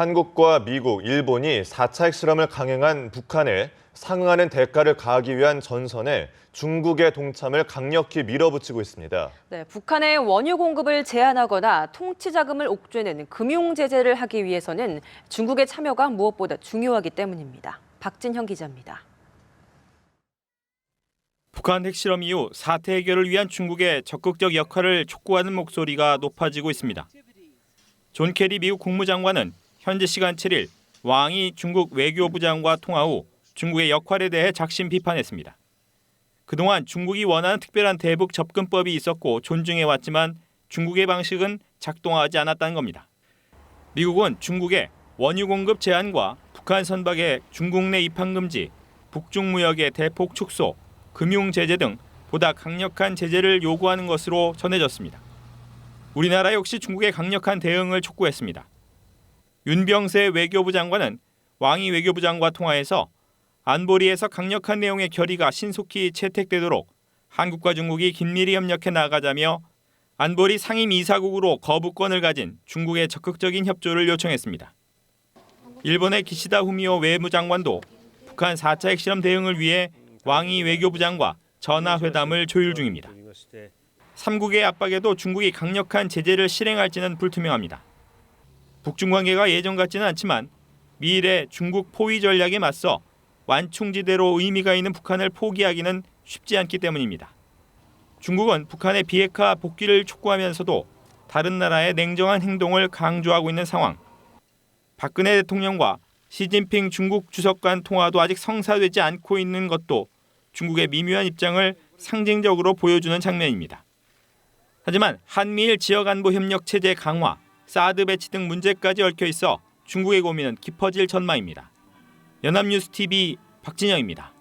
한국과 미국, 일본이 4차 핵실험을 강행한 북한에 상응하는 대가를 가하기 위한 전선에 중국의 동참을 강력히 밀어붙이고 있습니다. 네, 북한의 원유 공급을 제한하거나 통치 자금을 옥죄는 금융 제재를 하기 위해서는 중국의 참여가 무엇보다 중요하기 때문입니다. 박진형 기자입니다. 북한 핵실험 이후 사태 해결을 위한 중국의 적극적 역할을 촉구하는 목소리가 높아지고 있습니다. 존 케리 미국 국무장관은 현지 시간 7일 왕이 중국 외교부장과 통화 후 중국의 역할에 대해 작심 비판했습니다. 그동안 중국이 원하는 특별한 대북 접근법이 있었고 존중해왔지만 중국의 방식은 작동하지 않았다는 겁니다. 미국은 중국의 원유 공급 제한과 북한 선박의 중국 내 입항 금지, 북중 무역의 대폭 축소, 금융 제재 등 보다 강력한 제재를 요구하는 것으로 전해졌습니다. 우리나라 역시 중국의 강력한 대응을 촉구했습니다. 윤병세 외교부 장관은 왕이 외교부장과 통화해서 안보리에서 강력한 내용의 결의가 신속히 채택되도록 한국과 중국이 긴밀히 협력해 나가자며 안보리 상임 이사국으로 거부권을 가진 중국의 적극적인 협조를 요청했습니다. 일본의 기시다 후미오 외무장관도 북한 4차 핵실험 대응을 위해 왕이 외교부장과 전화회담을 조율 중입니다. 3국의 압박에도 중국이 강력한 제재를 실행할지는 불투명합니다. 북중 관계가 예전 같지는 않지만 미일의 중국 포위 전략에 맞서 완충지대로 의미가 있는 북한을 포기하기는 쉽지 않기 때문입니다. 중국은 북한의 비핵화 복귀를 촉구하면서도 다른 나라의 냉정한 행동을 강조하고 있는 상황. 박근혜 대통령과 시진핑 중국 주석 간 통화도 아직 성사되지 않고 있는 것도 중국의 미묘한 입장을 상징적으로 보여주는 장면입니다. 하지만 한미일 지역안보협력 체제 강화, 사드 배치 등 문제까지 얽혀 있어 중국의 고민은 깊어질 전망입니다. 연합뉴스TV 박진영입니다.